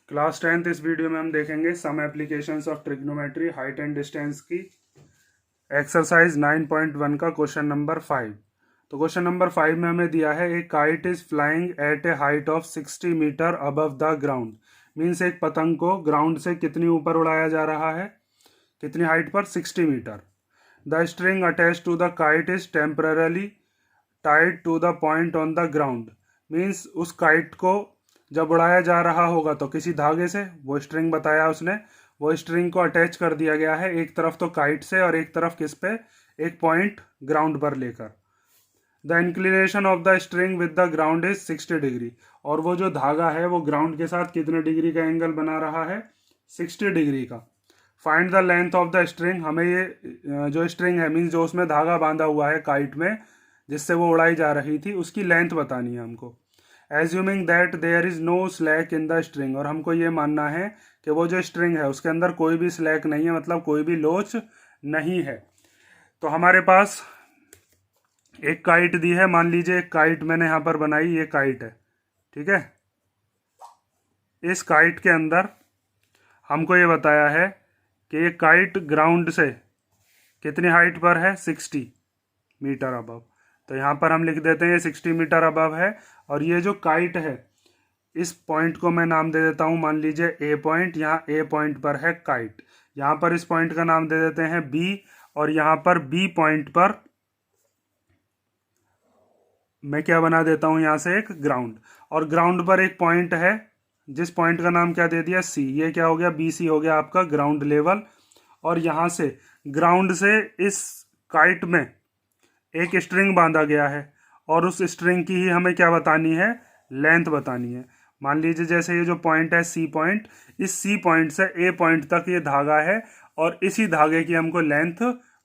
Class 10th इस video में हम देखेंगे some applications of trigonometry height and distance की एक्सरसाइज 9.1 का क्वेश्चन नंबर 5। तो क्वेश्चन नंबर 5 में हमें दिया है एक kite is flying at a height of 60 metre above the ground. Means एक पतंग को ग्राउंड से कितनी ऊपर उड़ाया जा रहा है, कितनी हाइट पर, 60 metre. The string attach to the kite is temporarily tied to the point on the ground. Means उस काइट को जब उड़ाया जा रहा होगा तो किसी धागे से, वो स्ट्रिंग बताया उसने, वो स्ट्रिंग को अटैच कर दिया गया है एक तरफ तो काइट से और एक तरफ किस पे, एक पॉइंट ग्राउंड पर लेकर। The inclination of the string with the ground is 60 degree. और वो जो धागा है वो ग्राउंड के साथ कितने डिग्री का एंगल बना रहा है, 60 डिग्री का। Find the length of the string. हमें ये जो स्ट्रिंग है, मीन्स जो उसमें धागा बांधा हुआ है काइट में जिससे वो उड़ाई जा रही थी, उसकी लेंथ बतानी है हमको। Assuming that there is no slack in the string. और हमको ये मानना है कि वो जो स्ट्रिंग है उसके अंदर कोई भी स्लैक नहीं है, मतलब कोई भी लोच नहीं है। तो हमारे पास एक काइट दी है, मान लीजिए एक काइट मैंने यहाँ पर बनाई, ये काइट है, ठीक है। इस काइट के अंदर हमको ये बताया है कि ये काइट ग्राउंड से कितनी हाइट पर है, 60 मीटर अबव। तो यहाँ पर हम लिख देते हैं ये 60 मीटर अबव है। और ये जो काइट है, इस पॉइंट को मैं नाम दे देता हूँ, मान लीजिए ए पॉइंट। यहाँ ए पॉइंट पर है काइट, यहाँ पर इस पॉइंट का नाम दे देते हैं बी, और यहाँ पर बी पॉइंट पर मैं क्या बना देता हूँ, यहाँ से एक ग्राउंड। और ग्राउंड पर एक पॉइंट है जिस पॉइंट का नाम क्या दे दिया, सी। ये क्या हो गया, बी सी हो गया आपका ग्राउंड लेवल। और यहाँ से ग्राउंड से इस काइट में एक स्ट्रिंग बांधा गया है और उस स्ट्रिंग की ही हमें क्या बतानी है, लेंथ बतानी है। मान लीजिए जैसे ये जो पॉइंट है सी पॉइंट, इस सी पॉइंट से ए पॉइंट तक ये धागा है और इसी धागे की हमको लेंथ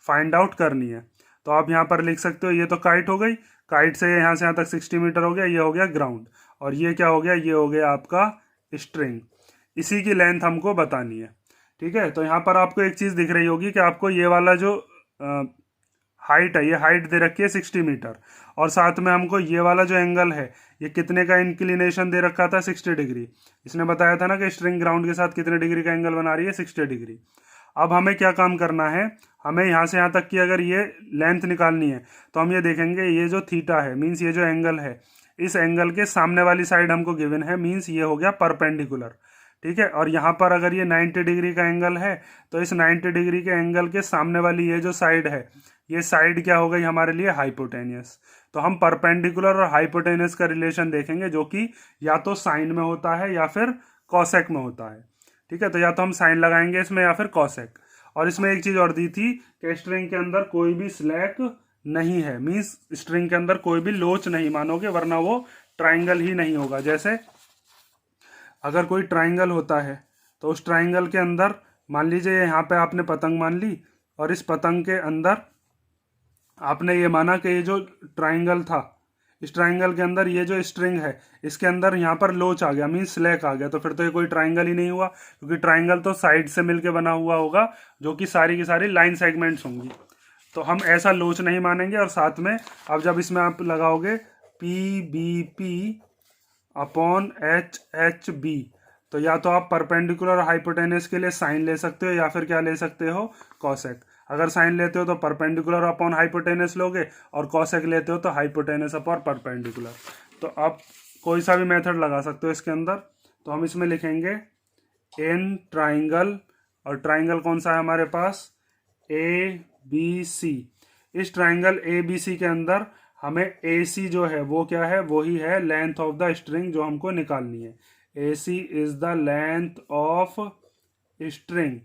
फाइंड आउट करनी है। तो आप यहाँ पर लिख सकते हो, ये तो काइट हो गई, काइट से यहाँ से यहाँ तक 60 मीटर हो गया, ये हो गया ग्राउंड। और ये क्या हो गया, ये हो गया आपका स्ट्रिंग। इसी की लेंथ हमको बतानी है, ठीक है। तो यहाँ पर आपको एक चीज़ दिख रही होगी कि आपको ये वाला जो हाइट है, ये हाइट दे रखी है 60 मीटर, और साथ में हमको ये वाला जो एंगल है, ये कितने का इंक्लिनेशन दे रखा था, 60 डिग्री। इसने बताया था ना कि स्ट्रिंग ग्राउंड के साथ कितने डिग्री का एंगल बना रही है, 60 डिग्री। अब हमें क्या काम करना है, हमें यहाँ से यहाँ तक की अगर ये लेंथ निकालनी है तो हम ये देखेंगे, ये जो थीटा है, मीन्स ये जो एंगल है, इस एंगल के सामने वाली साइड हमको गिवन है, मीन्स ये हो गया परपेंडिकुलर, ठीक है। और यहाँ पर अगर ये 90 डिग्री का एंगल है तो इस 90 डिग्री के एंगल के सामने वाली ये जो साइड है, ये साइड क्या हो गई हमारे लिए, हाइपोटेनियस। तो हम परपेंडिकुलर और हाइपोटेनियस का रिलेशन देखेंगे, जो कि या तो साइन में होता है या फिर कॉसेक में होता है, ठीक है। तो या तो हम साइन लगाएंगे इसमें या फिर कॉसेक। और इसमें एक चीज और दी थी कि स्ट्रिंग के अंदर कोई भी स्लैक नहीं है, मीन्स स्ट्रिंग के अंदर कोई भी लोच नहीं मानोगे, वरना वो ट्राइंगल ही नहीं होगा। जैसे अगर कोई ट्राइंगल होता है तो उस ट्राइंगल के अंदर मान लीजिए यहाँ पे आपने पतंग मान ली, और इस पतंग के अंदर आपने ये माना कि ये जो ट्राइंगल था, इस ट्राइंगल के अंदर ये जो स्ट्रिंग है, इसके अंदर यहाँ पर लोच आ गया, मीन्स स्लैक आ गया, तो फिर तो ये कोई ट्राइंगल ही नहीं हुआ, क्योंकि ट्राइंगल तो साइड से मिलके बना हुआ होगा, जो कि सारी की सारी लाइन सेगमेंट्स होंगी। तो हम ऐसा लोच नहीं मानेंगे। और साथ में अब जब इसमें आप लगाओगे P B P upon H H B, तो या तो आप परपेंडिकुलर और हाइपोटेनस के लिए साइन ले सकते हो या फिर क्या ले सकते हो, कॉसेक। अगर साइन लेते हो तो परपेंडिकुलर अपॉन हाइपोटेनस लोगे, और कॉसेक लेते हो तो हाइपोटेनस अपॉन परपेंडिकुलर। तो आप कोई सा भी मेथड लगा सकते हो इसके अंदर। तो हम इसमें लिखेंगे इन ट्राइंगल, और ट्राइंगल कौन सा है हमारे पास, ए बी सी। इस ट्राइंगल ए बी सी के अंदर हमें ए सी जो है वो क्या है, वो ही है लेंथ ऑफ द स्ट्रिंग जो हमको निकालनी है। A C is the length of string,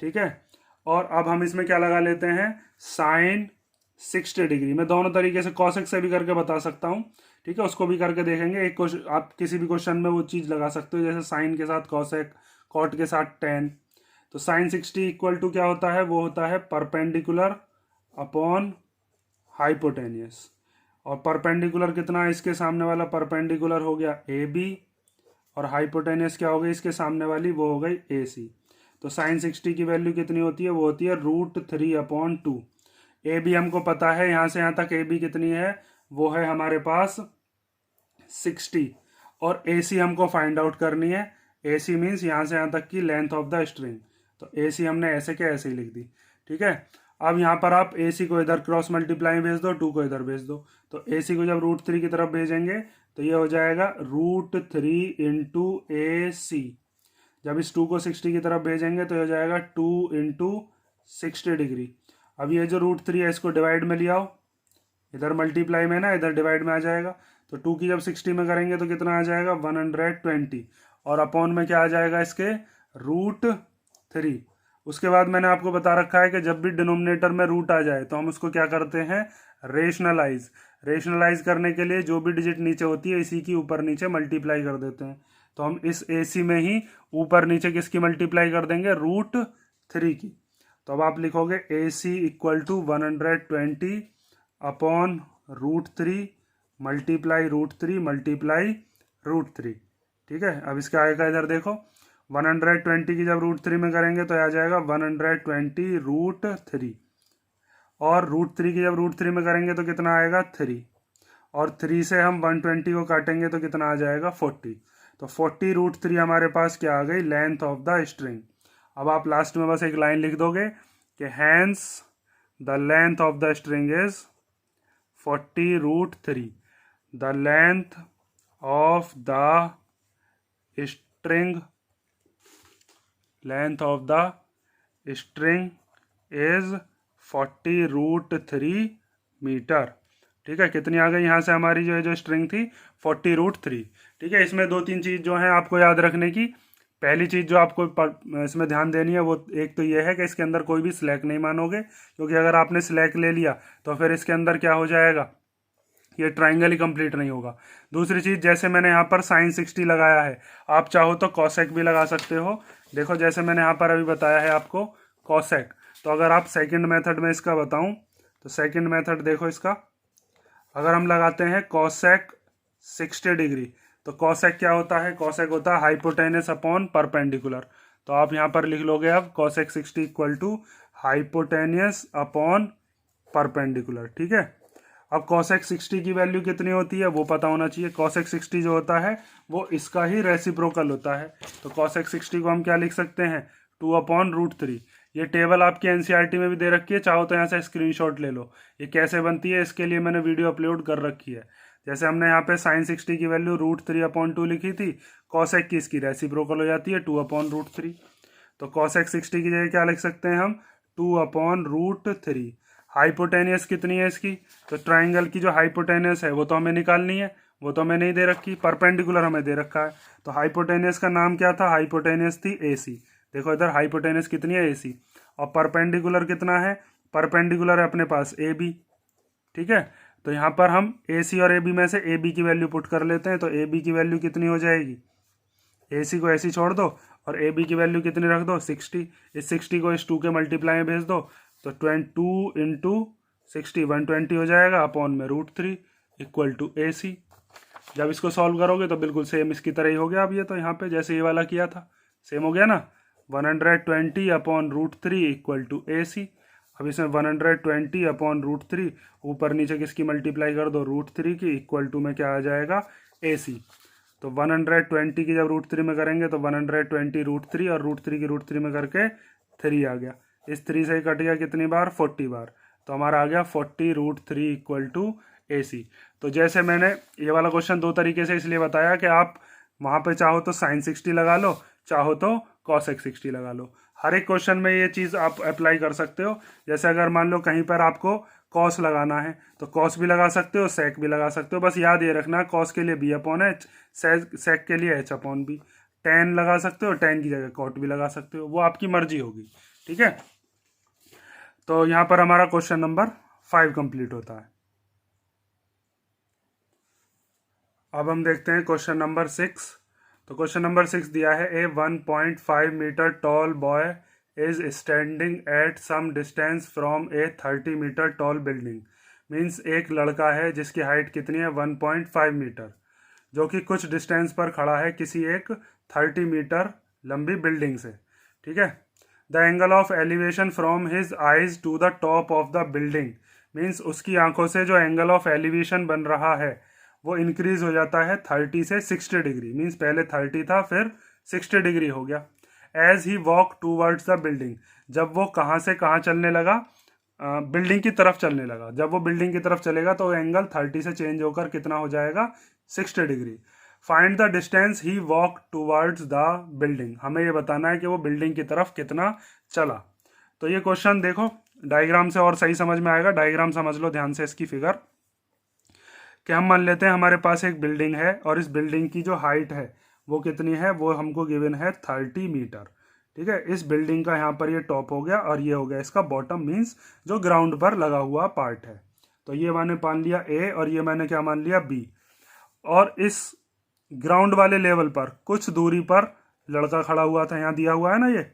ठीक है। और अब हम इसमें क्या लगा लेते हैं, साइन 60 डिग्री। मैं दोनों तरीके से कॉसेक से भी करके बता सकता हूँ, ठीक है, उसको भी करके देखेंगे। एक क्वेश्चन आप किसी भी क्वेश्चन में वो चीज़ लगा सकते हो, जैसे साइन के साथ कॉसेक, कॉट के साथ टेन। तो साइन 60 इक्वल टू क्या होता है, वो होता है परपेंडिकुलर अपॉन हाइपोटेनियस। और परपेंडिकुलर कितना है, इसके सामने वाला परपेंडिकुलर हो गया ए बी, और हाइपोटेनियस क्या हो गई, इसके सामने वाली वो हो गई ए सी। तो साइन 60 की वैल्यू कितनी होती है, वो होती है √3/2। ए बी हमको पता है, यहाँ से यहाँ तक ए बी कितनी है, वो है हमारे पास 60। और ए सी हमको फाइंड आउट करनी है, ए सी मीन्स यहाँ से यहाँ तक की लेंथ ऑफ द स्ट्रिंग। तो ए सी हमने ऐसे के ऐसे ही लिख दी, ठीक है। अब यहाँ पर आप ए सी को इधर क्रॉस मल्टीप्लाई भेज दो, 2 को इधर भेज दो। तो ए सी को जब √3 की तरफ भेजेंगे तो ये हो जाएगा √3 इंटू ए सी। जब इस 2 को 60 की तरफ भेजेंगे तो हो जाएगा 2 इंटू 60 डिग्री। अब ये जो √3 है इसको डिवाइड में ले आओ, इधर मल्टीप्लाई में ना, इधर डिवाइड में आ जाएगा। तो 2 की जब 60 में करेंगे तो कितना आ जाएगा 120, और अपॉन में क्या आ जाएगा इसके √3। उसके बाद मैंने आपको बता रखा है कि जब भी डिनोमिनेटर में रूट आ जाए तो हम उसको क्या करते हैं, रेशनलाइज। रेशनलाइज करने के लिए जो भी डिजिट नीचे होती है इसी की ऊपर नीचे मल्टीप्लाई कर देते हैं। तो हम इस ए सी में ही ऊपर नीचे किसकी मल्टीप्लाई कर देंगे, √3 की। तो अब आप लिखोगे A C equal to 120 upon √3 multiply √3 multiply √3, ठीक है। अब इसका आएगा इधर देखो 120 की जब √3 में करेंगे तो आ जाएगा 120 √3, और √3 की जब √3 में करेंगे तो कितना आएगा 3, और 3 से हम 120 को काटेंगे तो कितना आ जाएगा 40। तो 40 √3 हमारे पास क्या आ गई, लेंथ ऑफ द स्ट्रिंग। अब आप लास्ट में बस एक लाइन लिख दोगे कि hence the length of the string is 40 √3। The length of the string is 40 √3 metre, ठीक है। कितनी आ गई यहाँ से हमारी जो स्ट्रिंग थी 40 √3, ठीक है। इसमें 2-3 चीज़ जो है आपको याद रखने की। पहली चीज़ जो आपको इसमें ध्यान देनी है वो एक तो ये है कि इसके अंदर कोई भी स्लैक नहीं मानोगे, क्योंकि अगर आपने स्लैक ले लिया तो फिर इसके अंदर क्या हो जाएगा, ये ट्राइंगल ही कंप्लीट नहीं होगा। दूसरी चीज़, जैसे मैंने यहाँ पर साइन 60 लगाया है, आप चाहो तो कॉसेक भी लगा सकते हो। देखो जैसे मैंने यहाँ पर अभी बताया है आपको कॉसेक, तो अगर आप सेकंड मेथड में इसका बताऊं तो सेकंड मेथड देखो इसका, अगर हम लगाते हैं कॉसेक 60 डिग्री, तो कॉसेक क्या होता है, कॉसेक होता है हाइपोटेनस अपॉन परपेंडिकुलर। तो आप यहाँ पर लिख लोगे अब cosec 60 equal to hypotenuse upon perpendicular, ठीक है। अब कॉसेक 60 की वैल्यू कितनी होती है वो पता होना चाहिए। कॉसेक 60 जो होता है वो इसका ही रेसिप्रोकल होता है। तो कॉसेक 60 को हम क्या लिख सकते हैं, 2/√3। ये टेबल आपकी एनसीईआरटी में भी दे रखी है, चाहो तो यहाँ से स्क्रीनशॉट ले लो। ये कैसे बनती है इसके लिए मैंने वीडियो अपलोड कर रखी है। जैसे हमने यहाँ पे साइन 60 की वैल्यू √3/2 लिखी थी, कॉसेक की इसकी रेसिप्रोकल हो जाती है 2/√3। तो कॉसेक 60 की जगह क्या लिख सकते हैं हम, 2/√3। हाइपोटेनियस कितनी है इसकी, तो ट्राइंगल की जो हाइपोटेनियस है वो तो हमें निकालनी है, वो तो हमें नहीं दे रखी, परपेंडिकुलर हमें दे रखा है। तो हाइपोटेनियस का नाम क्या था, हाइपोटेनियस थी ए सी। देखो इधर हाइपोटेनियस कितनी है ए सी, और परपेंडिकुलर कितना है, परपेंडिकुलर है अपने पास ए बी, ठीक है। तो यहाँ पर हम ए सी और ए बी में से ए बी की वैल्यू पुट कर लेते हैं। तो ए बी की वैल्यू कितनी हो जाएगी, ए सी को ऐसी छोड़ दो और ए बी की वैल्यू कितनी रख दो 60। इस 60 को इस 2 के मल्टीप्लाई में भेज दो, तो 2 इंटू 60 120 हो जाएगा, अपॉन में √3 इक्वल टू ए सी। जब इसको सॉल्व करोगे तो बिल्कुल सेम इसकी तरह ही हो गया। अब ये तो यहाँ पे जैसे ये वाला किया था सेम हो गया ना, 120/√3 इक्वल टू ए सी। अब इसमें 120/√3 ऊपर नीचे किसकी मल्टीप्लाई कर दो, √3 की, इक्वल टू में क्या आ जाएगा ए सी। तो 120 की जब √3 में करेंगे तो 120 √3, और √3 की √3 में करके 3 आ गया। इस 3 से ही कट गया कितनी बार, 40 बार। तो हमारा आ गया 40 √3 इक्वल टू ए सी। तो जैसे मैंने ये वाला क्वेश्चन 2 तरीके से इसलिए बताया कि आप वहाँ पे चाहो तो साइन 60 लगा लो, चाहो तो कॉसेक 60 लगा लो। हर एक क्वेश्चन में ये चीज़ आप अप्लाई कर सकते हो। जैसे अगर मान लो कहीं पर आपको कॉस लगाना है तो कॉस भी लगा सकते हो, सेक भी लगा सकते हो। बस याद ये रखना कॉस के लिए b/h, सेक के लिए h/b। टेन लगा सकते हो, टेन की जगह कॉट भी लगा सकते हो, वो आपकी मर्जी होगी, ठीक है। तो यहाँ पर हमारा क्वेश्चन नंबर 5 कंप्लीट होता है। अब हम देखते हैं क्वेश्चन नंबर 6। तो क्वेश्चन नंबर 6 दिया है, a 1.5 metre tall boy is standing at some distance from a 30 metre tall building. Means एक लड़का है जिसकी हाइट कितनी है 1.5 मीटर, जो कि कुछ डिस्टेंस पर खड़ा है किसी एक 30 मीटर लंबी बिल्डिंग से, ठीक है। The angle of elevation from his eyes to the top of the building. Means उसकी आंखों से जो एंगल ऑफ एलिवेशन बन रहा है वो इंक्रीज हो जाता है 30 से 60 डिग्री। मीन्स पहले 30 था फिर 60 डिग्री हो गया। As he walk towards the building, जब वो कहाँ से कहाँ चलने लगा, बिल्डिंग की तरफ चलने लगा। जब वो बिल्डिंग की तरफ चलेगा तो एंगल 30 से चेंज होकर कितना हो जाएगा, 60 degree. Find the distance he walk towards the building, हमें ये बताना है कि वो बिल्डिंग की तरफ कितना चला। तो ये क्वेश्चन देखो डायग्राम से और सही समझ में आएगा। डायग्राम समझ लो ध्यान से इसकी फिगर, कि हम मान लेते हैं हमारे पास एक बिल्डिंग है और इस बिल्डिंग की जो हाइट है वो कितनी है, वो हमको गिवन है 30 मीटर। ठीक है, इस बिल्डिंग का यहाँ पर ये टॉप हो गया और ये हो गया इसका बॉटम, मीन्स जो ग्राउंड पर लगा हुआ पार्ट है। तो ये मैंने मान लिया ए और ये मैंने क्या मान लिया बी। और इस ग्राउंड वाले लेवल पर कुछ दूरी पर लड़का खड़ा हुआ था, यहाँ दिया हुआ है ना ये,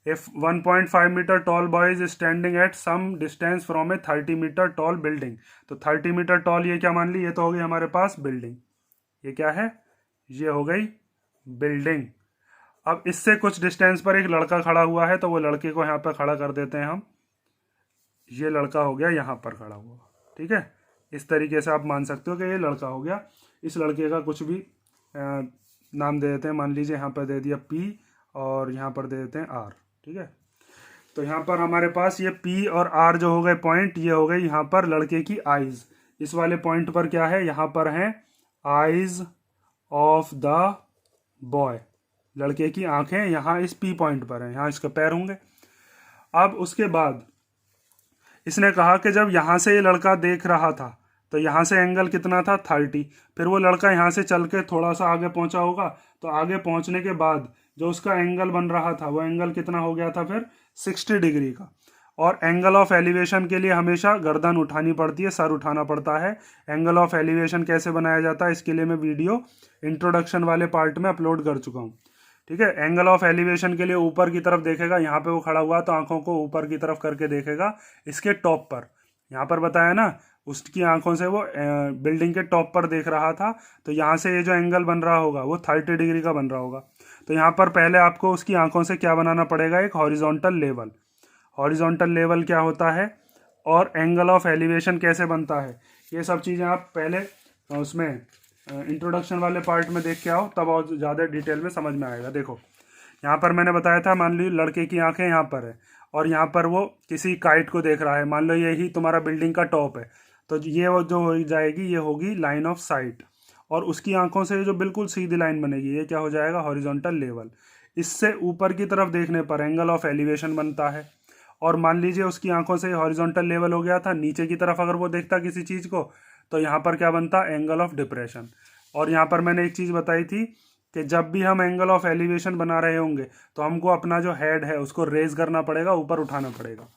If 1.5 metre tall boy is standing at some distance from a 30 metre tall building, तो 30 मीटर टॉल ये क्या मान ली, ये तो हो गई हमारे पास बिल्डिंग। ये क्या है, ये हो गई बिल्डिंग। अब इससे कुछ डिस्टेंस पर एक लड़का खड़ा हुआ है, तो वो लड़के को यहाँ पर खड़ा कर देते हैं हम। ये लड़का हो गया यहाँ पर खड़ा हुआ। ठीक है, इस तरीके से आप मान सकते हो कि ये लड़का हो गया। इस लड़के का कुछ भी नाम दे देते हैं, मान लीजिए यहाँ पर दे दिया P और यहाँ पर दे देते हैं R। ठीक है, तो यहाँ पर हमारे पास ये P और R जो हो गए पॉइंट, ये हो गए यहाँ पर लड़के की आईज। इस वाले पॉइंट पर क्या है, यहाँ पर है आईज ऑफ द बॉय, लड़के की आंखें यहाँ इस P पॉइंट पर है, यहाँ इसके पैर होंगे। अब उसके बाद इसने कहा कि जब यहाँ से ये लड़का देख रहा था तो यहाँ से एंगल कितना था, 30। फिर वो लड़का यहाँ से चल के थोड़ा सा आगे पहुँचा होगा, तो आगे पहुँचने के बाद जो उसका एंगल बन रहा था वो एंगल कितना हो गया था फिर, 60 डिग्री का। और एंगल ऑफ एलिवेशन के लिए हमेशा गर्दन उठानी पड़ती है, सर उठाना पड़ता है। एंगल ऑफ एलिवेशन कैसे बनाया जाता है, इसके लिए मैं वीडियो इंट्रोडक्शन वाले पार्ट में अपलोड कर चुका हूँ। ठीक है, एंगल ऑफ एलिवेशन के लिए ऊपर की तरफ देखेगा, यहाँ पे वो खड़ा हुआ तो आंखों को ऊपर की तरफ करके देखेगा इसके टॉप पर। यहाँ पर बताया ना, उसकी आंखों से वो बिल्डिंग के टॉप पर देख रहा था, तो यहाँ से ये जो एंगल बन रहा होगा वो 30 डिग्री का बन रहा होगा। तो यहाँ पर पहले आपको उसकी आंखों से क्या बनाना पड़ेगा, एक हॉरिजॉन्टल लेवल। हॉरिजॉन्टल लेवल क्या होता है और एंगल ऑफ एलिवेशन कैसे बनता है, ये सब चीज़ें आप पहले उसमें इंट्रोडक्शन वाले पार्ट में देख के आओ, तब और ज़्यादा डिटेल में समझ में आएगा। देखो यहाँ पर मैंने बताया था, मान लो लड़के की आंखें यहाँ पर है और यहाँ पर वो किसी काइट को देख रहा है, मान लो यही तुम्हारा बिल्डिंग का टॉप है, तो ये वो जो हो जाएगी ये होगी लाइन ऑफ साइट। और उसकी आंखों से जो बिल्कुल सीधी लाइन बनेगी ये क्या हो जाएगा, हॉरिजॉन्टल लेवल। इससे ऊपर की तरफ देखने पर एंगल ऑफ एलिवेशन बनता है। और मान लीजिए उसकी आंखों से हॉरिजॉन्टल लेवल हो गया था, नीचे की तरफ अगर वो देखता किसी चीज़ को, तो यहाँ पर क्या बनता, एंगल ऑफ डिप्रेशन। और यहाँ पर मैंने एक चीज़ बताई थी कि जब भी हम एंगल ऑफ एलिवेशन बना रहे होंगे तो हमको अपना जो हेड है उसको रेज करना पड़ेगा, ऊपर उठाना पड़ेगा।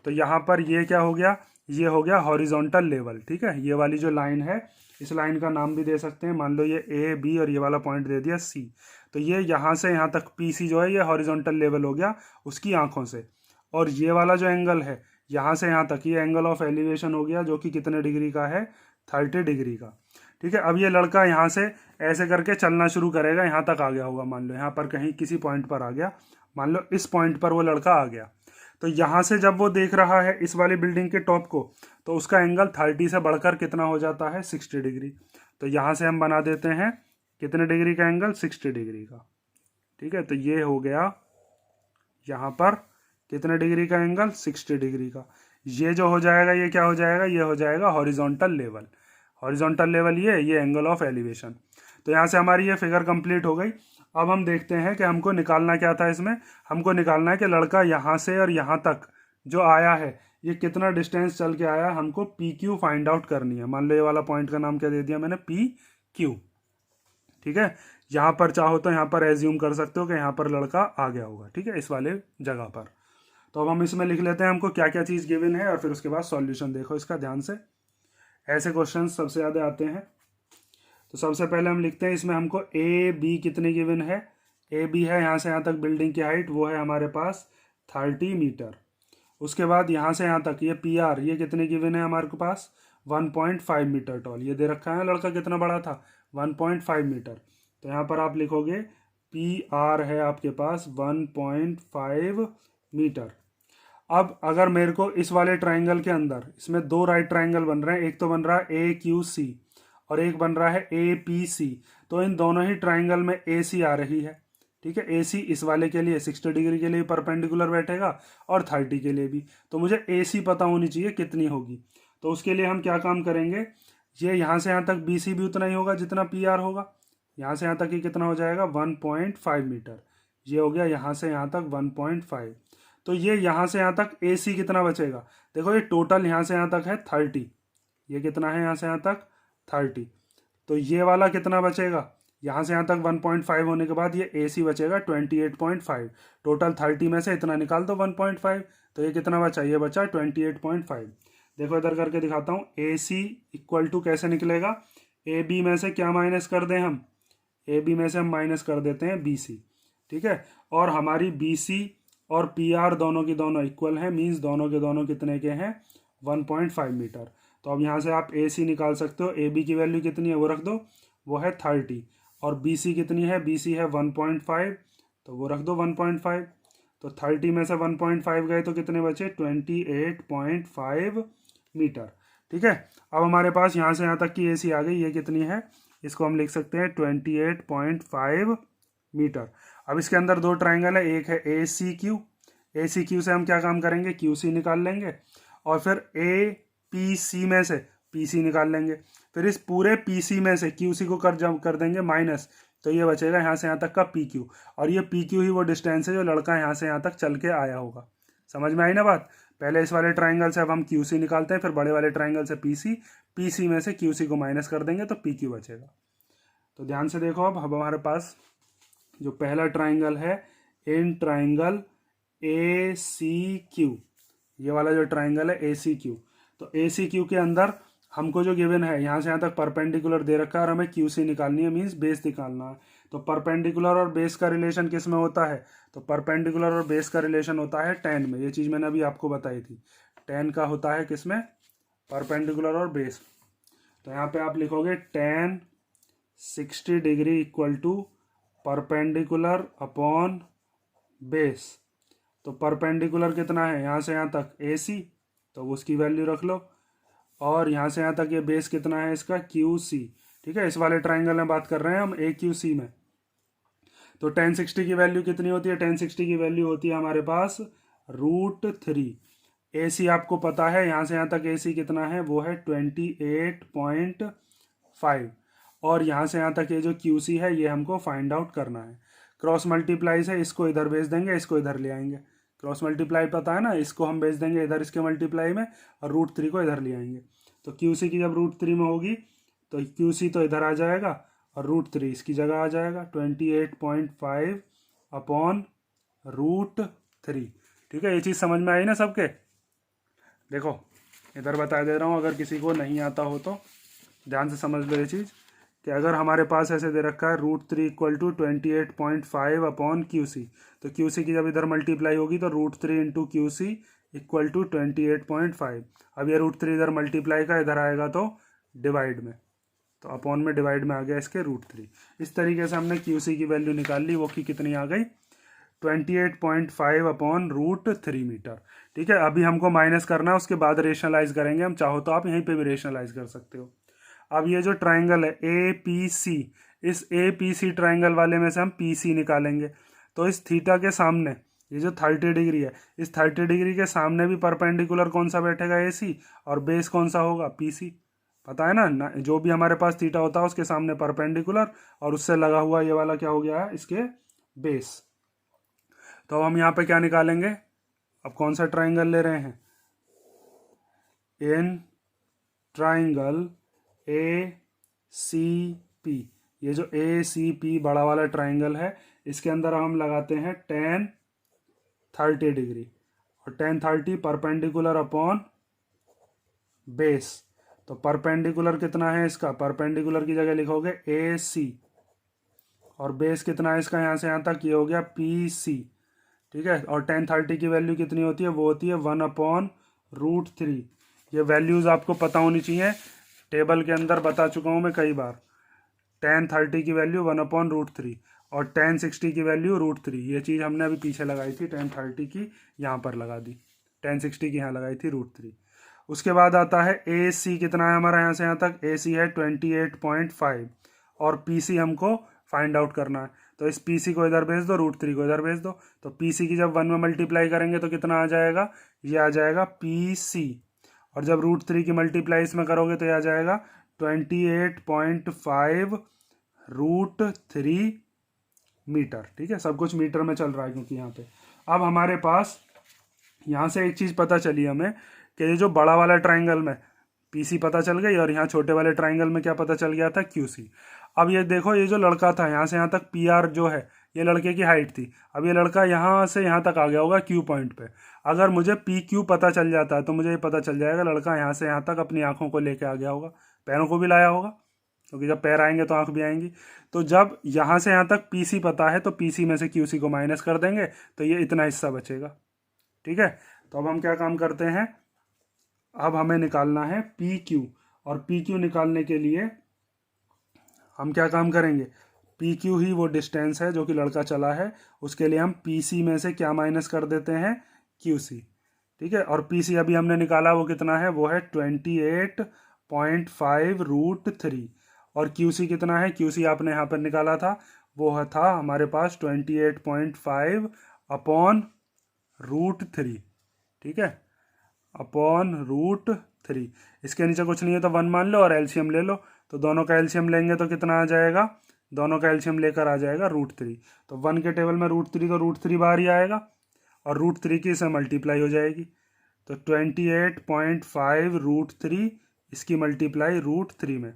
तो यहाँ पर ये क्या हो गया, ये हो गया हॉरिजॉन्टल लेवल। ठीक है, ये वाली जो लाइन है, इस लाइन का नाम भी दे सकते हैं, मान लो ये ए बी और ये वाला पॉइंट दे दिया सी। तो ये यहाँ से यहाँ तक पी सी जो है ये हॉरिजॉन्टल लेवल हो गया उसकी आंखों से। और ये वाला जो एंगल है यहाँ से यहाँ तक, ये एंगल ऑफ एलिवेशन हो गया, जो कि कितने डिग्री का है, 30 डिग्री का। ठीक है, अब ये लड़का यहाँ से ऐसे करके चलना शुरू करेगा, यहाँ तक आ गया होगा, मान लो यहाँ पर कहीं किसी पॉइंट पर आ गया, मान लो इस पॉइंट पर वो लड़का आ गया। तो यहाँ से जब वो देख रहा है इस वाली बिल्डिंग के टॉप को, तो उसका एंगल 30 से बढ़कर कितना हो जाता है, 60 डिग्री। तो यहाँ से हम बना देते हैं कितने डिग्री का एंगल, 60 डिग्री का। ठीक है, तो ये हो गया यहाँ पर कितने डिग्री का एंगल, 60 डिग्री का। ये जो हो जाएगा ये क्या हो जाएगा, ये हो जाएगा हॉरिजॉन्टल लेवल। हॉरिजॉन्टल लेवल ये एंगल ऑफ एलिवेशन। तो यहाँ से हमारी ये फिगर कंप्लीट हो गई। अब हम देखते हैं कि हमको निकालना क्या था इसमें। हमको निकालना है कि लड़का यहाँ से और यहाँ तक जो आया है ये कितना डिस्टेंस चल के आया, हमको पी क्यू फाइंड आउट करनी है। मान लो ये वाला पॉइंट का नाम क्या दे दिया मैंने, पी क्यू। ठीक है, यहाँ पर चाहो तो यहाँ पर एज्यूम कर सकते हो कि यहाँ पर लड़का आ गया होगा। ठीक है, इस वाले जगह पर। तो अब हम इसमें लिख लेते हैं हमको क्या क्या चीज़ गिवन है और फिर उसके बाद सॉल्यूशन देखो इसका ध्यान से। ऐसे क्वेश्चन सबसे ज़्यादा आते हैं। तो सबसे पहले हम लिखते हैं इसमें हमको ए बी कितने गिवन है। ए बी है यहाँ से यहाँ तक बिल्डिंग की हाइट, वो है हमारे पास 30 मीटर। उसके बाद यहाँ से यहाँ तक ये पी आर, ये कितने गिवन है हमारे पास, 1.5 मीटर टॉल। ये दे रखा है लड़का कितना बड़ा था, 1.5 मीटर। तो यहाँ पर आप लिखोगे पी आर है आपके पास 1.5 मीटर। अब अगर मेरे को इस वाले ट्राइंगल के अंदर, इसमें दो राइट ट्राइंगल बन रहे हैं, एक तो बन रहा है ए क्यू सी और एक बन रहा है ए पी सी। तो इन दोनों ही ट्राइंगल में ए सी आ रही है। ठीक है। AC इस वाले के लिए 60 डिग्री के लिए परपेंडिकुलर बैठेगा और 30 के लिए भी। तो मुझे AC पता होनी चाहिए कितनी होगी। तो उसके लिए हम क्या काम करेंगे, ये यहाँ से यहाँ तक BC भी उतना ही होगा जितना PR होगा। यहाँ से यहाँ तक ये कितना हो जाएगा 1.5 मीटर। ये हो गया यहाँ से यहाँ तक 1.5। तो ये यहाँ से यहाँ तक AC कितना बचेगा, देखो ये टोटल यहाँ से यहाँ तक है 30, ये कितना है यहाँ से यहाँ तक 30। तो ये वाला कितना बचेगा, यहाँ से यहाँ तक 1.5 होने के बाद ये AC बचेगा 28.5। टोटल 30 में से इतना निकाल दो 1.5, तो ये कितना बचा, ये बचा 28.5। देखो इधर करके दिखाता हूँ। AC इक्वल टू कैसे निकलेगा, AB में से क्या माइनस कर दें हम, AB में से हम माइनस कर देते हैं BC, ठीक है। और हमारी BC और PR दोनों की दोनों इक्वल हैं, मीन्स दोनों के दोनों कितने के हैं 1.5 मीटर। तो अब यहाँ से आप AC निकाल सकते हो। AB की वैल्यू कितनी है वो रख दो, वो है 30। और BC कितनी है, BC है 1.5, तो वो रख दो 1.5। तो 30 में से 1.5 गए तो कितने बचे 28.5 मीटर, ठीक है। अब हमारे पास यहाँ से यहाँ तक की AC आ गई, ये कितनी है, इसको हम लिख सकते हैं 28.5 मीटर। अब इसके अंदर दो ट्राइंगल है, एक है ACQ। ACQ से हम क्या काम करेंगे, QC निकाल लेंगे और फिर APC में से PC निकाल लेंगे। फिर इस पूरे PC में से QC को कर देंगे माइनस, तो ये बचेगा यहाँ से यहाँ तक का PQ। और ये PQ ही वो डिस्टेंस है जो लड़का यहाँ से यहाँ तक चल के आया होगा। समझ में आई ना बात। पहले इस वाले ट्राइंगल से अब हम QC निकालते हैं, फिर बड़े वाले ट्राइंगल से PC में से QC को माइनस कर देंगे तो PQ बचेगा। तो ध्यान से देखो, अब हमारे पास जो पहला ट्राइंगल है इन ट्राइंगल ACQ, ये वाला जो ट्राइंगल है ACQ, तो ACQ के अंदर हमको जो गिवन है यहाँ से यहाँ तक परपेंडिकुलर दे रखा है और हमें QC निकालनी है, मीन्स बेस निकालना है। तो परपेंडिकुलर और बेस का रिलेशन किस में होता है, तो परपेंडिकुलर और बेस का रिलेशन होता है tan में। ये चीज़ मैंने अभी आपको बताई थी, tan का होता है किस में, परपेंडिकुलर और बेस। तो यहाँ पे आप लिखोगे tan 60 degree equal to perpendicular upon base. तो परपेंडिकुलर कितना है यहाँ से यहाँ तक AC, तो उसकी वैल्यू रख लो। और यहाँ से यहाँ तक ये बेस कितना है इसका QC, ठीक है। इस वाले ट्राइंगल में बात कर रहे हैं हम AQC में। तो tan 60 की वैल्यू कितनी होती है, tan 60 की वैल्यू होती है हमारे पास √3। AC आपको पता है, यहाँ से यहाँ तक AC कितना है, वो है 28.5। और यहाँ से यहाँ तक ये जो QC है ये हमको फाइंड आउट करना है। क्रॉस मल्टीप्लाई से इसको इधर भेज देंगे, इसको इधर ले आएंगे। क्रॉस मल्टीप्लाई पता है ना, इसको हम भेज देंगे इधर इसके मल्टीप्लाई में और √3 को इधर ले आएंगे। तो QC की जब √3 में होगी तो QC तो इधर आ जाएगा और √3 इसकी जगह आ जाएगा 28.5 अपॉन √3, ठीक है। ये चीज़ समझ में आई ना सबके। देखो इधर बता दे रहा हूँ, अगर किसी को नहीं आता हो तो ध्यान से समझ लो ये चीज़, कि अगर हमारे पास ऐसे दे रखा है √3 इक्वल टू 28.5 अपॉन QC, तो QC की जब इधर मल्टीप्लाई होगी तो √3 इंटू QC इक्वल टू 28.5। अब ये √3 इधर मल्टीप्लाई का इधर आएगा तो डिवाइड में, तो अपॉन में डिवाइड में आ गया इसके √3। इस तरीके से हमने QC की वैल्यू निकाल ली, वो की कितनी आ गई 28.5 अपॉन √3 मीटर, ठीक है। अभी हमको माइनस करना है, उसके बाद रेशनलाइज करेंगे हम, चाहो तो आप यहीं पे भी रेशनलाइज कर सकते हो। अब ये जो ट्राइंगल है APC, इस APC ट्राइंगल वाले में से हम PC निकालेंगे। तो इस थीटा के सामने ये जो 30 डिग्री है, इस 30 डिग्री के सामने भी परपेंडिकुलर कौन सा बैठेगा AC, और बेस कौन सा होगा PC। पता है ना, जो भी हमारे पास थीटा होता है उसके सामने परपेंडिकुलर और उससे लगा हुआ ये वाला क्या हो गया है इसके बेस। तो अब हम यहाँ पे क्या निकालेंगे, अब कौन सा ट्राइंगल ले रहे हैं, इन ट्राइंगल ACP, ये जो ACP बड़ा वाला ट्राइंगल है, इसके अंदर हम लगाते हैं tan 30 डिग्री, और tan 30 परपेंडिकुलर अपॉन बेस। तो परपेंडिकुलर कितना है इसका, परपेंडिकुलर की जगह लिखोगे AC, और बेस कितना है इसका यहाँ से यहाँ तक, ये हो गया PC, ठीक है। और tan 30 की वैल्यू कितनी होती है, वो होती है 1 अपॉन √3। ये वैल्यूज़ आपको पता होनी चाहिए, टेबल के अंदर बता चुका हूँ मैं कई बार। tan 30 की वैल्यू 1 अपॉन √3 और tan 60 की वैल्यू √3। ये चीज़ हमने अभी पीछे लगाई थी, tan 30 की यहाँ पर लगा दी, tan 60 की यहाँ लगाई थी √3। उसके बाद आता है AC, कितना है हमारा यहाँ से यहाँ तक, AC है 28.5 और PC हमको फाइंड आउट करना है। तो इस पी सी को इधर भेज दो, √3 को इधर भेज दो, तो पी सी की जब 1 में मल्टीप्लाई करेंगे तो कितना आ जाएगा, ये आ जाएगा पी सी, और जब √3 की मल्टीप्लाई इसमें करोगे तो ये आ जाएगा 28.5 √3 मीटर। ठीक है, सब कुछ मीटर में चल रहा है क्योंकि यहाँ पे। अब हमारे पास यहाँ से एक चीज़ पता चली हमें कि ये जो बड़ा वाला ट्राइंगल में पीसी पता चल गई, और यहाँ छोटे वाले ट्राइंगल में क्या पता चल गया था, क्यूसी। अब ये देखो, ये जो लड़का था यहाँ से यहाँ तक पीआर जो है ये लड़के की हाइट थी। अब ये लड़का यहाँ से यहाँ तक आ गया होगा क्यू पॉइंट पे। अगर मुझे पी क्यू पता चल जाता है तो मुझे ये पता चल जाएगा लड़का यहाँ से यहाँ तक अपनी आंखों को लेके आ गया होगा, पैरों को भी लाया होगा, क्योंकि जब पैर आएंगे तो आंख भी आएंगी। तो जब यहाँ से यहाँ तक पीसी पता है तो पीसी में से क्यूसी को माइनस कर देंगे तो ये इतना हिस्सा बचेगा। ठीक है, तो अब हम क्या काम करते हैं, अब हमें निकालना है पी क्यू, और पी क्यू निकालने के लिए हम क्या काम करेंगे, पी क्यू ही वो डिस्टेंस है जो कि लड़का चला है, उसके लिए हम पी सी में से क्या माइनस कर देते हैं, क्यू सी। ठीक है, और पी सी अभी हमने निकाला वो कितना है, वो है 28.5 √3, और क्यू सी कितना है, क्यू सी आपने यहाँ पर निकाला था, वो था हमारे पास 28.5 अपॉन √3। ठीक है, अपॉन √3, इसके नीचे कुछ नहीं है तो 1 मान लो और एलसीएम ले लो, तो दोनों का एलसीएम लेंगे तो कितना आ जाएगा, दोनों का एलसीएम लेकर आ जाएगा √3। तो 1 के टेबल में √3 तो √3 बाहर ही आएगा, और √3 की इसमें मल्टीप्लाई हो जाएगी, तो 28.5 √3, इसकी मल्टीप्लाई √3 में।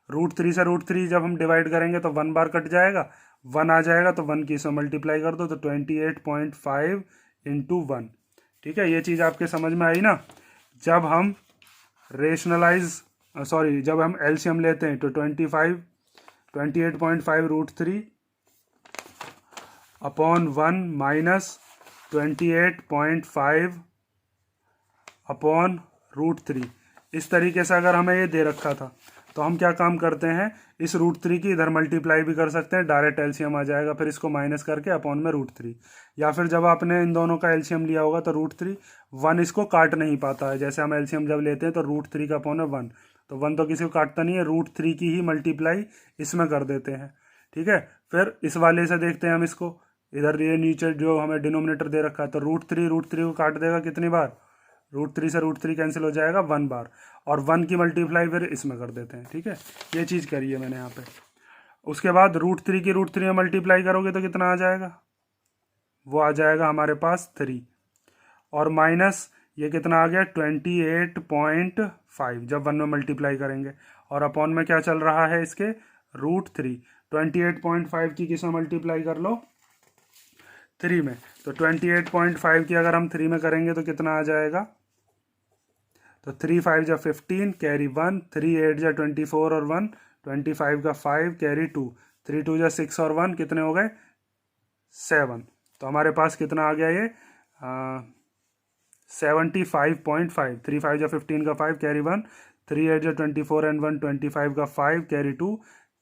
√3 से √3 जब हम डिवाइड करेंगे तो 1 बार कट जाएगा, 1 आ जाएगा, तो 1 की इसमें मल्टीप्लाई कर दो, तो 28.5 इंटू 1। ठीक है, ये चीज़ आपके समझ में आई ना। जब हम जब हम एलसीएम लेते हैं तो 28.5 √3 अपॉन 1 माइनस 28.5 अपॉन √3, इस तरीके से अगर हमें ये दे रखा था तो हम क्या काम करते हैं, इस √3 की इधर मल्टीप्लाई भी कर सकते हैं, डायरेक्ट एलसीएम आ जाएगा, फिर इसको माइनस करके अपॉन में √3, या फिर जब आपने इन दोनों का एलसीएम लिया होगा तो √3, 1 इसको काट नहीं पाता है, जैसे हम एलसीएम जब लेते हैं तो √3 का अपॉन है 1, तो 1 तो किसी को काटता नहीं है, √3 की ही मल्टीप्लाई इसमें कर देते हैं। ठीक है, फिर इस वाले से देखते हैं हम इसको, इधर ये नीचे जो हमें डिनोमिनेटर दे रखा है, तो √3 को काट देगा कितनी बार, √3 से √3 कैंसिल हो जाएगा 1 बार, और 1 की मल्टीप्लाई फिर इसमें कर देते हैं। ठीक है, ये चीज़ करी है मैंने यहाँ पे। उसके बाद √3 की √3 में मल्टीप्लाई करोगे तो कितना आ जाएगा, वो आ जाएगा हमारे पास 3, और माइनस ये कितना आ गया 28.5 जब 1 में मल्टीप्लाई करेंगे, और अपॉन में क्या चल रहा है इसके, √3। 28.5 की किस में मल्टीप्लाई कर लो, 3 में, तो 28.5 की अगर हम 3 में करेंगे तो कितना आ जाएगा, तो 3 5 जा 15 कैरी 1, 3 8 जा 24 और 1 25 का 5 कैरी 2, 3 2 जा 6 और 1 कितने हो गए 7। तो हमारे पास कितना आ गया ये 75.5, 3 5 जा 15 का 5 कैरी 1, 3 8 जा 24 एंड 1 25 का 5 कैरी 2,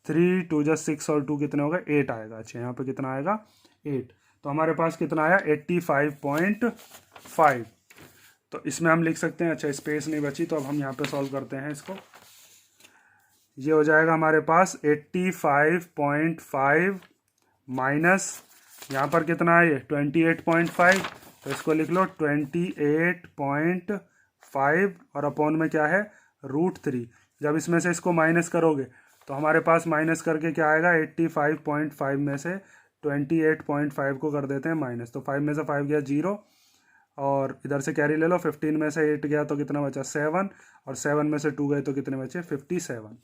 3 2 जा 6 और 2 कितने हो गए 8 आएगा। अच्छा, यहाँ पे कितना आएगा 8, तो हमारे पास कितना आया 85.5। तो इसमें हम लिख सकते हैं, अच्छा स्पेस नहीं बची तो अब हम यहाँ पे सॉल्व करते हैं इसको, ये हो जाएगा हमारे पास 85.5 माइनस यहाँ पर कितना है 28.5, तो इसको लिख लो 28.5 और अपॉन में क्या है √3। जब इसमें से इसको माइनस करोगे तो हमारे पास माइनस करके क्या आएगा 85.5 में से 28.5 को कर देते हैं माइनस, तो 5 में से 5 गया 0 और इधर से कैरी ले लो, 15 में से 8 गया तो कितना बचा 7 और 7 में से 2 गए तो कितने बचे 57।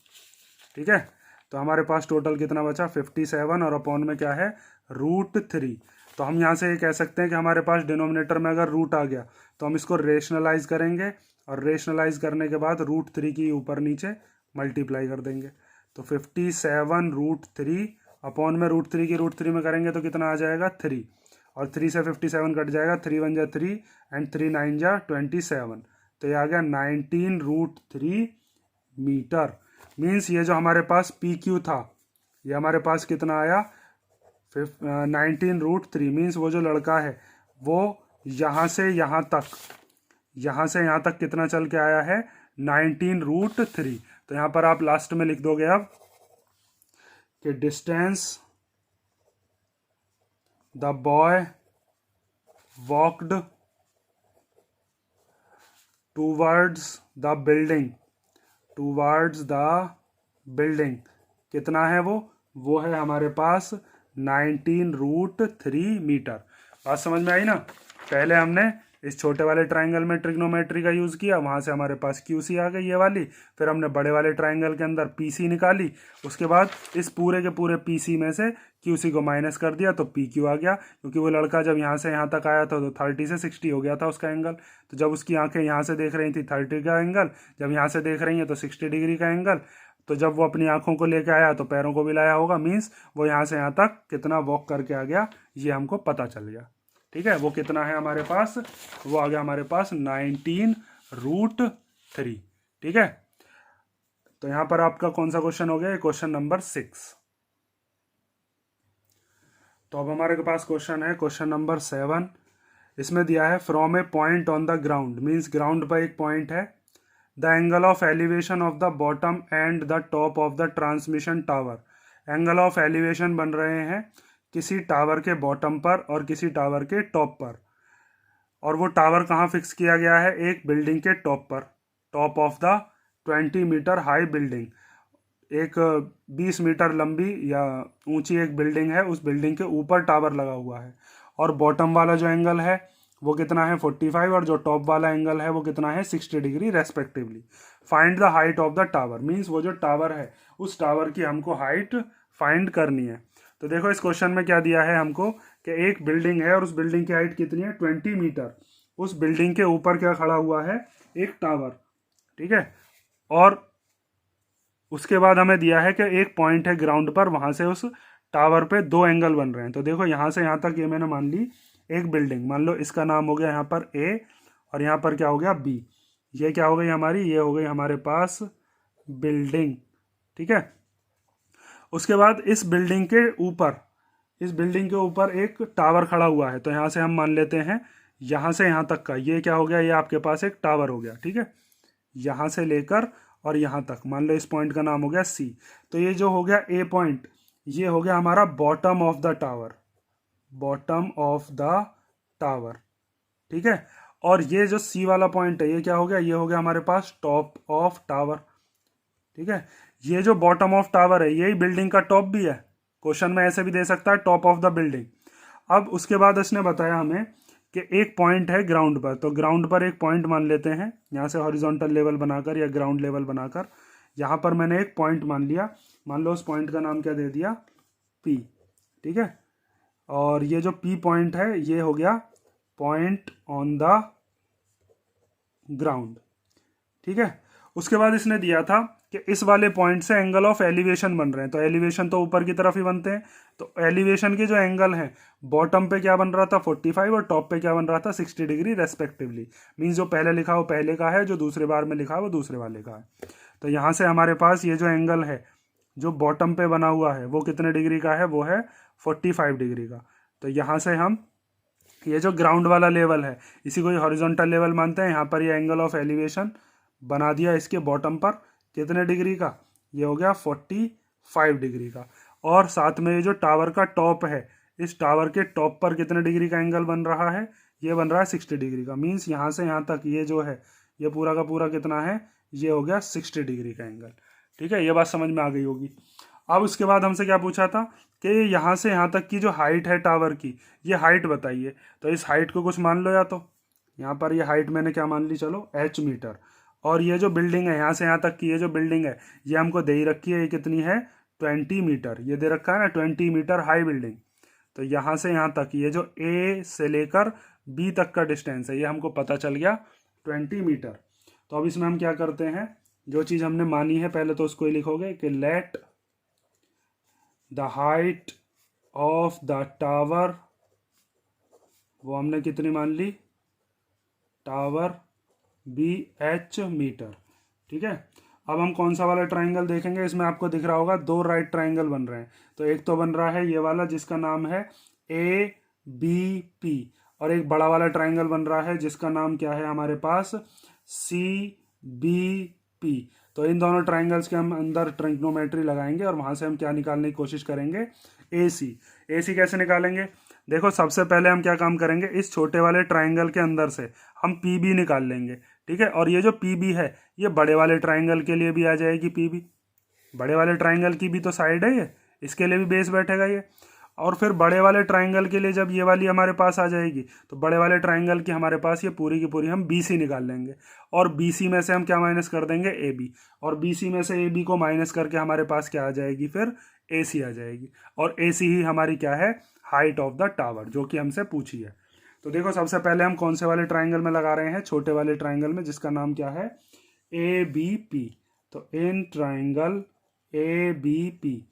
ठीक है, तो हमारे पास टोटल कितना बचा 57 और अपॉन में क्या है √3। तो हम यहाँ से ये कह सकते हैं कि हमारे पास डिनोमिनेटर में अगर रूट आ गया तो हम इसको रेशनलाइज करेंगे और रेशनलाइज करने के बाद √3 की ऊपर नीचे मल्टीप्लाई कर देंगे, तो 57√3 अपॉन में √3 की √3 में करेंगे तो कितना आ जाएगा 3 और 3 से 57 कट जाएगा, 3 1 जा 3 एंड 3 9 जा 27, तो ये आ गया 19√3 मीटर। मीन्स ये जो हमारे पास PQ था ये हमारे पास कितना आया 19√3। मीन्स वो जो लड़का है वो यहाँ से यहाँ तक कितना चल के आया है 19√3। तो यहाँ पर आप लास्ट में लिख दोगे अब कि distance the boy walked towards the building, towards the building, कितना है वो है हमारे पास 19√3 मीटर। बात समझ में आई ना। पहले हमने इस छोटे वाले ट्राइंगल में ट्रिग्नोमेट्री का यूज़ किया, वहाँ से हमारे पास क्यूसी आ गई ये वाली, फिर हमने बड़े वाले ट्राइंगल के अंदर पीसी निकाली, उसके बाद इस पूरे के पूरे पीसी में से क्यूसी को माइनस कर दिया तो पी क्यू आ गया, क्योंकि वो लड़का जब यहाँ से यहाँ तक आया था तो 30 से 60 हो गया था उसका एंगल। तो जब उसकी आंखें यहाँ से देख रही थी 30 का एंगल, जब यहाँ से देख रही हैं तो 60 डिग्री का एंगल, तो जब वो अपनी आंखों को लेके आया तो पैरों को भी लाया होगा, मीन्स वो यहाँ से यहाँ तक कितना वॉक करके आ गया ये हमको पता चल गया। ठीक है, वो कितना है हमारे पास, वो आ गया हमारे पास 19√3। ठीक है, तो यहां पर आपका कौन सा क्वेश्चन हो गया, क्वेश्चन नंबर 6। तो अब हमारे पास क्वेश्चन है क्वेश्चन नंबर 7। इसमें दिया है from A point on the ground, means ground पर एक पॉइंट है, the angle of elevation of the bottom and the top of the transmission tower. Angle of elevation बन रहे हैं किसी टावर के बॉटम पर और किसी टावर के टॉप पर, और वो टावर कहाँ फिक्स किया गया है, एक बिल्डिंग के टॉप पर, top of the 20 metre high building. एक 20 मीटर लंबी या ऊंची एक बिल्डिंग है, उस बिल्डिंग के ऊपर टावर लगा हुआ है, और बॉटम वाला जो एंगल है वो कितना है 45, और जो टॉप वाला एंगल है वो कितना है 60 degree respectively. Find the height of the tower, means वो जो टावर है उस टावर की हमको हाइट फाइंड करनी है। तो देखो इस क्वेश्चन में क्या दिया है हमको कि एक बिल्डिंग है और उस बिल्डिंग की हाइट कितनी है 20 मीटर, उस बिल्डिंग के ऊपर क्या खड़ा हुआ है, एक टावर। ठीक है, और उसके बाद हमें दिया है कि एक पॉइंट है ग्राउंड पर, वहां से उस टावर पे दो एंगल बन रहे हैं। तो देखो यहाँ से यहाँ तक ये मैंने मान ली एक बिल्डिंग, मान लो इसका नाम हो गया यहाँ पर ए, और यहाँ पर क्या हो गया बी, ये क्या हो गई हमारी, ये हो गई हमारे पास बिल्डिंग। ठीक है, उसके बाद इस बिल्डिंग के ऊपर, इस बिल्डिंग के ऊपर एक टावर खड़ा हुआ है, तो यहाँ से हम मान लेते हैं यहाँ से यहाँ तक का ये क्या हो गया, ये आपके पास एक टावर हो गया। ठीक है, यहाँ से लेकर और यहाँ तक, मान लो इस पॉइंट का नाम हो गया सी, तो ये जो हो गया ए पॉइंट, ये हो गया हमारा bottom of the tower, bottom of the tower. ठीक है, और ये जो सी वाला पॉइंट है ये क्या हो गया, ये हो गया हमारे पास टॉप ऑफ टावर। ठीक है, ये जो बॉटम ऑफ टावर है यही बिल्डिंग का टॉप भी है, क्वेश्चन में ऐसे भी दे सकता है टॉप ऑफ द बिल्डिंग। अब उसके बाद इसने बताया हमें कि एक पॉइंट है ग्राउंड पर, तो ग्राउंड पर एक पॉइंट मान लेते हैं, यहाँ से हॉरिजॉन्टल लेवल बनाकर या ग्राउंड लेवल बनाकर यहाँ पर मैंने एक पॉइंट मान लिया, मान लो उस पॉइंट का नाम क्या दे दिया, पी। ठीक है, और ये जो पी पॉइंट है ये हो गया पॉइंट ऑन द ग्राउंड। ठीक है, उसके बाद इसने दिया था कि इस वाले पॉइंट से एंगल ऑफ एलिवेशन बन रहे हैं, तो एलिवेशन तो ऊपर की तरफ ही बनते हैं, तो एलिवेशन के जो एंगल हैं बॉटम पे क्या बन रहा था 45 और टॉप पे क्या बन रहा था 60 डिग्री रेस्पेक्टिवली। मीन्स जो पहले लिखा वो पहले का है, जो दूसरे बार में लिखा वो दूसरे वाले का है। तो यहाँ से हमारे पास ये जो एंगल है जो बॉटम पे बना हुआ है वो कितने डिग्री का है, वो है 45 डिग्री का। तो यहाँ से हम ये जो ग्राउंड वाला लेवल है इसी को हॉरिजॉन्टल लेवल मानते हैं, यहाँ पर ये एंगल ऑफ एलिवेशन बना दिया इसके बॉटम पर कितने डिग्री का, ये हो गया 45 डिग्री का। और साथ में ये जो टावर का टॉप है, इस टावर के टॉप पर कितने डिग्री का एंगल बन रहा है, ये बन रहा है 60 डिग्री का। मीन्स यहाँ से यहाँ तक ये जो है ये पूरा का पूरा कितना है, ये हो गया 60 डिग्री का एंगल। ठीक है, ये बात समझ में आ गई होगी। अब उसके बाद हमसे क्या पूछा था कि यहाँ से यहाँ तक की जो हाइट है टावर की, ये हाइट बताइए। तो इस हाइट को कुछ मान लो, या तो यहाँ पर ये हाइट मैंने क्या मान ली, चलो h मीटर, और ये जो बिल्डिंग है यहाँ से यहाँ तक की ये जो बिल्डिंग है ये हमको दे ही रखी है, ये कितनी है 20 मीटर, ये दे रखा है ना 20 मीटर हाई बिल्डिंग। तो यहाँ से यहाँ तक ये जो ए से लेकर बी तक का डिस्टेंस है ये हमको पता चल गया 20 मीटर। तो अब इसमें हम क्या करते हैं, जो चीज़ हमने मानी है पहले तो उसको ही लिखोगे कि let the height of the tower, वो हमने कितनी मान ली, टावर बी h मीटर। ठीक है, अब हम कौन सा वाला ट्राइंगल देखेंगे, इसमें आपको दिख रहा होगा दो राइट ट्राइंगल बन रहे हैं। तो एक तो बन रहा है ये वाला जिसका नाम है ए बी पी, और एक बड़ा वाला ट्राइंगल बन रहा है जिसका नाम क्या है हमारे पास सी बी पी। तो इन दोनों ट्राइंगल्स के हम अंदर ट्रिग्नोमेट्री लगाएंगे और वहां से हम क्या निकालने की कोशिश करेंगे, ए सी। ए सी कैसे निकालेंगे, देखो सबसे पहले हम क्या काम करेंगे, इस छोटे वाले ट्राइंगल के अंदर से हम पी बी निकाल लेंगे, ठीक है। और ये जो पी बी है ये बड़े वाले ट्राइंगल के लिए भी आ जाएगी पी बी, बड़े वाले ट्राइंगल की भी तो साइड है ये, इसके लिए भी बेस बैठेगा ये। और फिर बड़े वाले ट्राइंगल के लिए जब ये वाली हमारे पास आ जाएगी तो बड़े वाले ट्राइंगल की हमारे पास ये पूरी की पूरी हम बी सी निकाल लेंगे, और बी सी में से हम क्या माइनस कर देंगे, ए बी, और बी सी में से ए बी को माइनस करके हमारे पास क्या आ जाएगी, फिर ए सी आ जाएगी। और ए सी ही हमारी क्या है, हाइट ऑफ द टावर, जो कि हमसे पूछी है। तो देखो सबसे पहले हम कौन से वाले ट्राइंगल में लगा रहे हैं, छोटे वाले ट्राइंगल में, जिसका नाम क्या है, ए बी पी। तो in triangle A B P,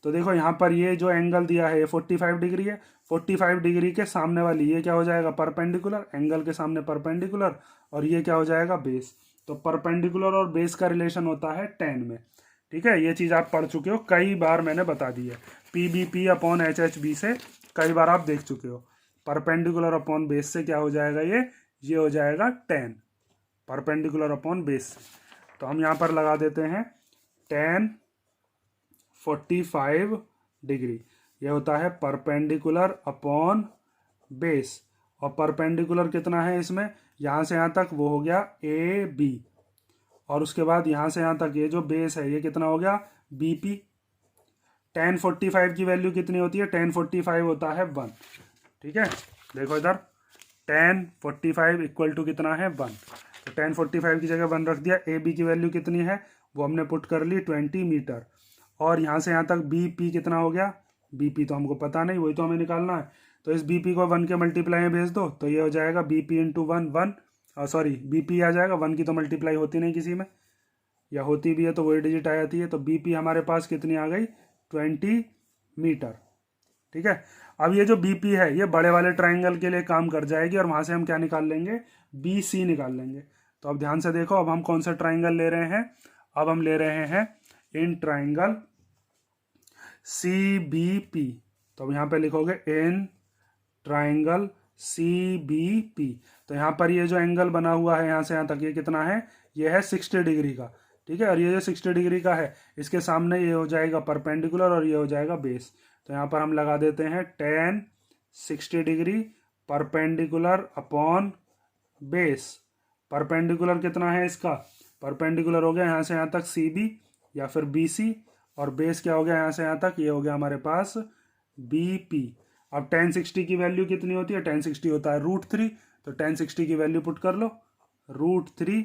तो देखो यहाँ पर ये जो एंगल दिया है ये 45 डिग्री है, 45 डिग्री के सामने वाली ये क्या हो जाएगा, परपेंडिकुलर, एंगल के सामने परपेंडिकुलर, और ये क्या हो जाएगा, बेस। तो परपेंडिकुलर और बेस का रिलेशन होता है tan में, ठीक है। ये चीज़ आप पढ़ चुके हो, कई बार मैंने बता दी है, P B P upon H H B से कई बार आप देख चुके हो। परपेंडिकुलर अपॉन बेस से क्या हो जाएगा, ये हो जाएगा tan, परपेंडिकुलर अपॉन बेस से। तो हम यहाँ पर लगा देते हैं tan 45 डिग्री, ये होता है परपेंडिकुलर अपॉन बेस। और परपेंडिकुलर कितना है इसमें, यहाँ से यहाँ तक वो हो गया ए बी, और उसके बाद यहाँ से यहाँ तक ये जो बेस है ये कितना हो गया, बी पी। tan 45 की वैल्यू कितनी होती है, tan 45 होता है 1, ठीक है। देखो इधर tan 45 इक्वल टू कितना है, 1। तो tan 45 की जगह 1 रख दिया। ए बी की वैल्यू कितनी है वो हमने पुट कर ली 20 मीटर, और यहाँ से यहाँ तक बी पी कितना हो गया, बी पी तो हमको पता नहीं, वही तो हमें निकालना है। तो इस बी पी को 1 के मल्टीप्लाई में भेज दो, तो ये हो जाएगा बी पी इंटू 1, सॉरी बी पी आ जाएगा, 1 की तो मल्टीप्लाई होती नहीं किसी में, या होती भी है तो वही डिजिट आ जाती है। तो बी पी हमारे पास कितनी आ गई, 20 मीटर, ठीक है। अब ये जो बी पी है ये बड़े वाले ट्राइंगल के लिए काम कर जाएगी, और वहाँ से हम क्या निकाल लेंगे, बी सी निकाल लेंगे। तो अब ध्यान से देखो, अब हम कौन सा ट्राइंगल ले रहे हैं, अब हम ले रहे हैं in triangle C B P. तो अब यहाँ पे लिखोगे in triangle C B P. तो यहाँ पर ये जो एंगल बना हुआ है यहाँ से यहाँ तक, ये कितना है, ये है 60 डिग्री का, ठीक है। और ये जो 60 डिग्री का है इसके सामने ये हो जाएगा परपेंडिकुलर, और ये हो जाएगा बेस। तो यहाँ पर हम लगा देते हैं tan 60 degree perpendicular upon base. Perpendicular कितना है इसका, परपेंडिकुलर हो गया यहाँ से यहाँ तक सी बी या फिर बी सी, और बेस क्या हो गया यहाँ से यहाँ तक, ये हो गया हमारे पास बी पी। अब tan 60 की वैल्यू कितनी होती है, tan 60 होता है √3, तो tan 60 की वैल्यू पुट कर लो √3।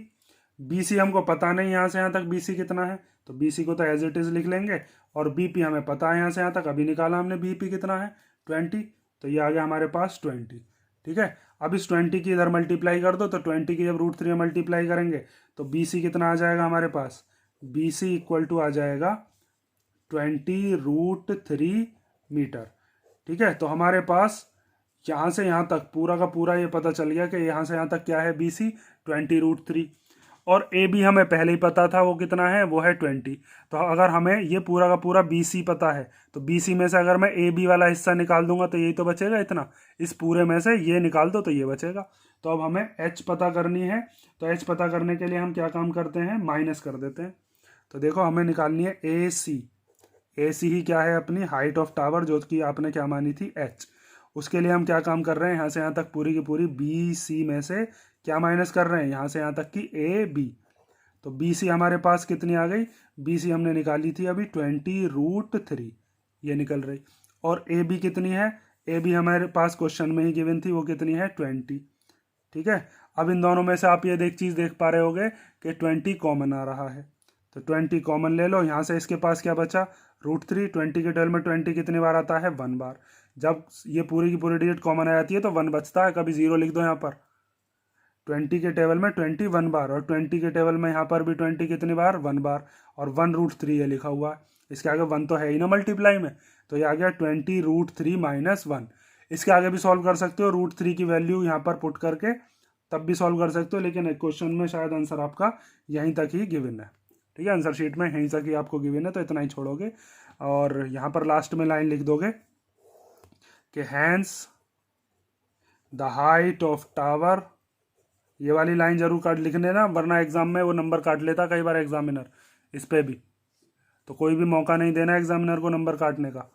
बी सी हमको पता नहीं यहाँ से यहाँ तक बी सी कितना है, तो बी सी को तो एज इट इज लिख लेंगे, और बी पी हमें पता है यहाँ से यहाँ तक, अभी निकाला हमने बी पी कितना है 20, तो ये आ गया हमारे पास 20, ठीक है। अब इस 20 की इधर मल्टीप्लाई कर दो, तो 20 की जब √3 मल्टीप्लाई करेंगे तो बी सी कितना आ जाएगा हमारे पास, बी सी इक्वल टू आ जाएगा 20 √3 मीटर, ठीक है। तो हमारे पास यहाँ से यहाँ तक पूरा का पूरा ये पता चल गया कि यहाँ से यहाँ तक क्या है, बी सी 20 √3, और ए बी हमें पहले ही पता था वो कितना है, वो है 20। तो अगर हमें ये पूरा का पूरा बी सी पता है, तो बी सी में से अगर मैं ए बी वाला हिस्सा निकाल दूंगा तो यही तो बचेगा इतना, इस पूरे में से ये निकाल दो तो ये बचेगा। तो अब हमें एच पता करनी है, तो एच पता करने के लिए हम क्या काम करते हैं, माइनस कर देते हैं। तो देखो हमें निकालनी है ए सी, ए सी ही क्या है, अपनी हाइट ऑफ टावर, जो कि आपने क्या मानी थी, एच। उसके लिए हम क्या काम कर रहे हैं, यहाँ से यहाँ तक पूरी की पूरी बी सी में से क्या माइनस कर रहे हैं, यहाँ से यहाँ तक की ए बी। तो बी सी हमारे पास कितनी आ गई, बी सी हमने निकाली थी अभी 20 √3, ये निकल रही। और ए बी कितनी है, ए बी हमारे पास क्वेश्चन में ही गिवन थी, वो कितनी है 20, ठीक है। अब इन दोनों में से आप ये चीज़ देख पा रहे होगे कि 20 कॉमन आ रहा है, तो 20 कॉमन ले लो। यहाँ से इसके पास क्या बचा, √3। 20 के टेबल में 20 कितनी बार आता है, 1 बार। जब ये पूरी की पूरी डिजिट कॉमन आ जाती है तो 1 बचता है, कभी 0 लिख दो यहाँ पर। 20 के टेबल में 20 1 बार, और 20 के टेबल में यहाँ पर भी 20 कितनी बार, 1 बार, और 1 √3 ये लिखा हुआ है। इसके आगे 1 तो है ही ना मल्टीप्लाई में, तो ये आ गया 20 √3 - 1। इसके आगे भी सॉल्व कर सकते हो, √3 की वैल्यू यहाँ पर पुट करके तब भी सॉल्व कर सकते हो, लेकिन एक क्वेश्चन में शायद आंसर आपका यहीं तक ही गिवन है, ठीक है। आंसर शीट में यहीं तक ही आपको गिवन है, तो इतना ही छोड़ोगे, और यहाँ पर लास्ट में लाइन लिख दोगे कि hence the height of tower. ये वाली लाइन जरूर काट लिख लेना, वरना एग्जाम में वो नंबर काट लेता कई बार एग्जामिनर इस पे भी, तो कोई भी मौका नहीं देना एग्जामिनर को नंबर काटने का।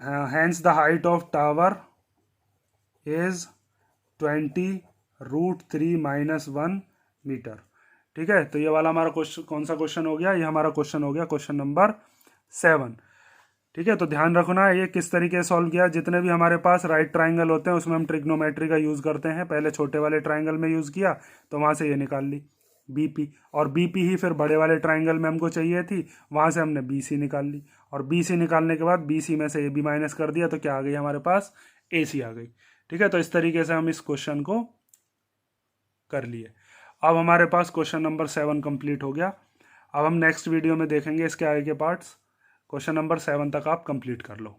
Hence the height of tower is 20√3 - 1 metre. ठीक है, तो ये वाला हमारा क्वेश्चन कौन सा क्वेश्चन हो गया, ये हमारा क्वेश्चन हो गया क्वेश्चन नंबर 7। ठीक है, तो ध्यान रखना ये किस तरीके से सॉल्व किया। जितने भी हमारे पास राइट ट्राइंगल होते हैं उसमें हम ट्रिग्नोमेट्री का यूज़ करते हैं। पहले छोटे वाले ट्राइंगल में यूज़ किया तो वहाँ से ये निकाल ली बीपी, और बीपी ही फिर बड़े वाले ट्राइंगल में हमको चाहिए थी, वहाँ से हमने बीसी निकाल ली, और बीसी निकालने के बाद बीसी में से ए बी माइनस कर दिया तो क्या आ गई हमारे पास, एसी आ गई। ठीक है, तो इस तरीके से हम इस क्वेश्चन को कर लिए। अब हमारे पास क्वेश्चन नंबर 7 कंप्लीट हो गया। अब हम नेक्स्ट वीडियो में देखेंगे इसके आगे के पार्ट्स। क्वेश्चन नंबर 7 तक आप कंप्लीट कर लो।